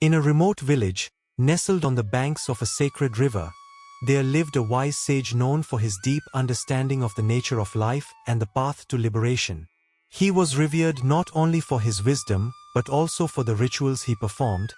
In a remote village, nestled on the banks of a sacred river, there lived a wise sage known for his deep understanding of the nature of life and the path to liberation. He was revered not only for his wisdom, but also for the rituals he performed,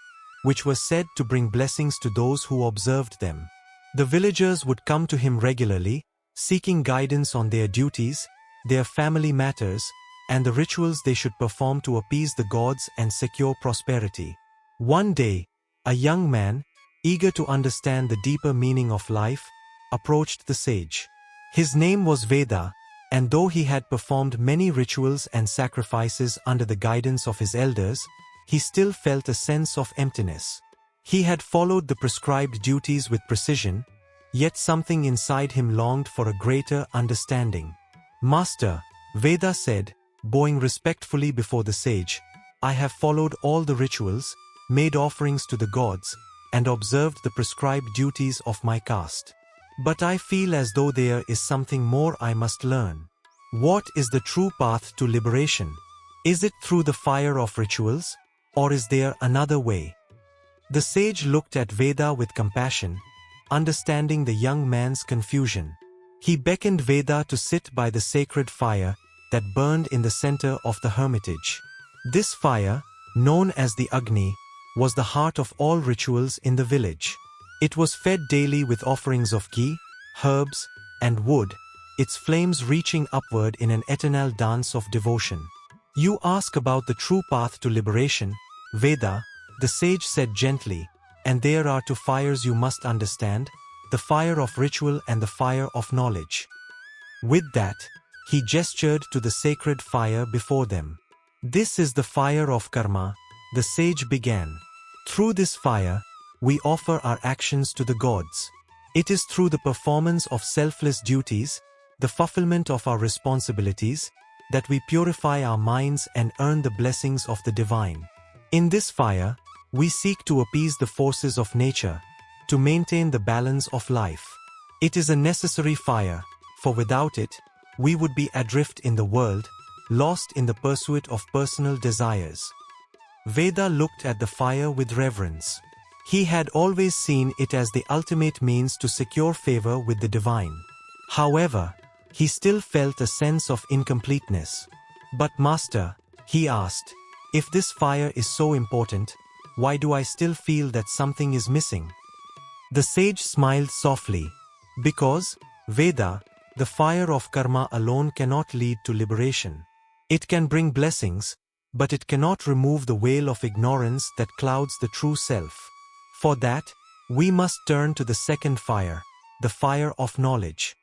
which were said to bring blessings to those who observed them. The villagers would come to him regularly, seeking guidance on their duties, their family matters, and the rituals they should perform to appease the gods and secure prosperity. One day, a young man, eager to understand the deeper meaning of life, approached the sage. His name was Veda, and though he had performed many rituals and sacrifices under the guidance of his elders, he still felt a sense of emptiness. He had followed the prescribed duties with precision, yet something inside him longed for a greater understanding. "Master," Veda said, bowing respectfully before the sage, "I have followed all the rituals, made offerings to the gods, and observed the prescribed duties of my caste. But I feel as though there is something more I must learn. What is the true path to liberation? Is it through the fire of rituals, or is there another way?" The sage looked at Veda with compassion, understanding the young man's confusion. He beckoned Veda to sit by the sacred fire that burned in the center of the hermitage. This fire, known as the Agni, was the heart of all rituals in the village. It was fed daily with offerings of ghee, herbs, and wood, its flames reaching upward in an eternal dance of devotion. "You ask about the true path to liberation, Veda," the sage said gently, "and there are two fires you must understand, the fire of ritual and the fire of knowledge." With that, he gestured to the sacred fire before them. "This is the fire of karma," the sage began. "Through this fire, we offer our actions to the gods. It is through the performance of selfless duties, the fulfillment of our responsibilities, that we purify our minds and earn the blessings of the divine. In this fire, we seek to appease the forces of nature, to maintain the balance of life. It is a necessary fire, for without it, we would be adrift in the world, lost in the pursuit of personal desires." Veda looked at the fire with reverence. He had always seen it as the ultimate means to secure favor with the divine. However, he still felt a sense of incompleteness. "But Master," he asked, "if this fire is so important, why do I still feel that something is missing?" The sage smiled softly. "Because, Veda, the fire of karma alone cannot lead to liberation. It can bring blessings, but it cannot remove the veil of ignorance that clouds the true self. For that, we must turn to the second fire, the fire of knowledge."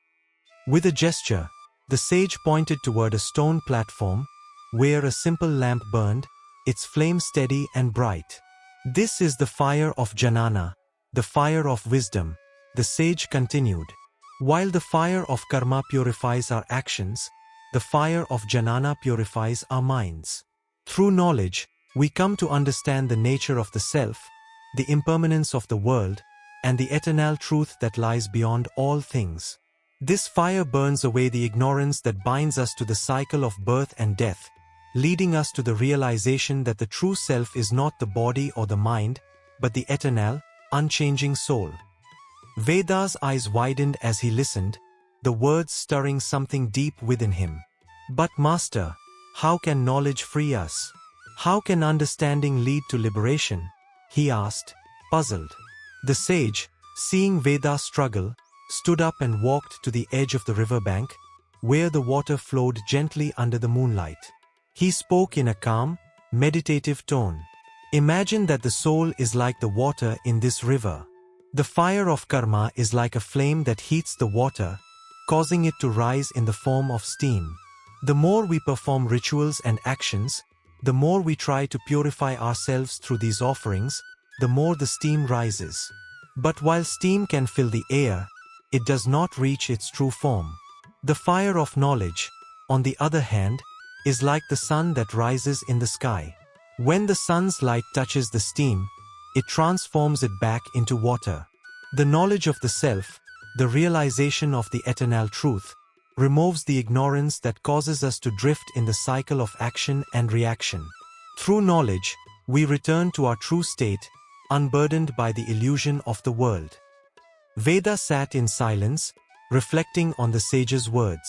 With a gesture, the sage pointed toward a stone platform, where a simple lamp burned, its flame steady and bright. "This is the fire of jnana, the fire of wisdom," the sage continued. "While the fire of karma purifies our actions, the fire of jnana purifies our minds. Through knowledge, we come to understand the nature of the self, the impermanence of the world, and the eternal truth that lies beyond all things. This fire burns away the ignorance that binds us to the cycle of birth and death, leading us to the realization that the true self is not the body or the mind, but the eternal, unchanging soul." Veda's eyes widened as he listened, the words stirring something deep within him. "But Master, how can knowledge free us? How can understanding lead to liberation?" he asked, puzzled. The sage, seeing Veda struggle, stood up and walked to the edge of the riverbank, where the water flowed gently under the moonlight. He spoke in a calm, meditative tone. "Imagine that the soul is like the water in this river. The fire of karma is like a flame that heats the water, causing it to rise in the form of steam. The more we perform rituals and actions, the more we try to purify ourselves through these offerings, the more the steam rises. But while steam can fill the air, it does not reach its true form. The fire of knowledge, on the other hand, is like the sun that rises in the sky. When the sun's light touches the steam, it transforms it back into water. The knowledge of the self, the realization of the eternal truth, removes the ignorance that causes us to drift in the cycle of action and reaction. Through knowledge, we return to our true state, unburdened by the illusion of the world. Veda sat in silence, reflecting on the sage's words.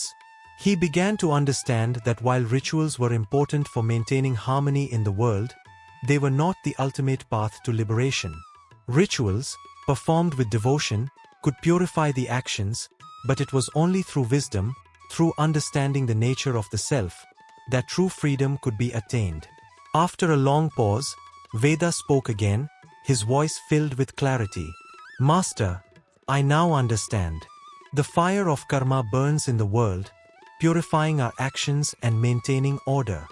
He began to understand that while rituals were important for maintaining harmony in the world, they were not the ultimate path to liberation. Rituals, performed with devotion, could purify the actions, but it was only through wisdom, through understanding the nature of the self, that true freedom could be attained. After a long pause, Veda spoke again, his voice filled with clarity. Master, I now understand. The fire of karma burns in the world, purifying our actions and maintaining order.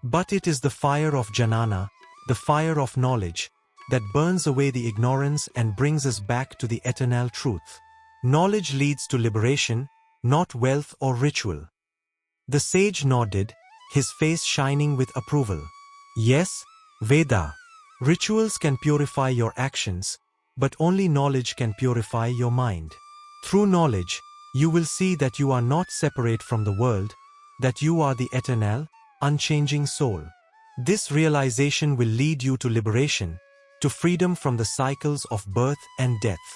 But it is the fire of jnana, the fire of knowledge, that burns away the ignorance and brings us back to the eternal truth. Knowledge leads to liberation, not wealth or ritual. The sage nodded, his face shining with approval. Yes, Veda. Rituals can purify your actions, but only knowledge can purify your mind. Through knowledge, you will see that you are not separate from the world, that you are the eternal, unchanging soul. This realization will lead you to liberation, to freedom from the cycles of birth and death.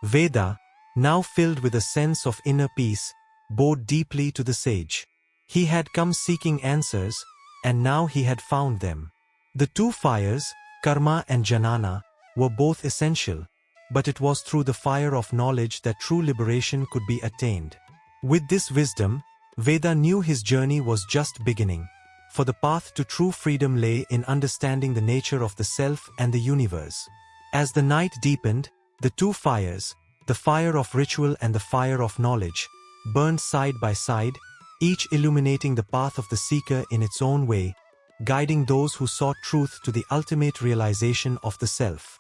Veda, now filled with a sense of inner peace, bowed deeply to the sage. He had come seeking answers, and now he had found them. The two fires, karma and jnana, were both essential, but it was through the fire of knowledge that true liberation could be attained. With this wisdom, Veda knew his journey was just beginning, for the path to true freedom lay in understanding the nature of the self and the universe. As the night deepened, the two fires, the fire of ritual and the fire of knowledge, burned side by side, each illuminating the path of the seeker in its own way, guiding those who sought truth to the ultimate realization of the self.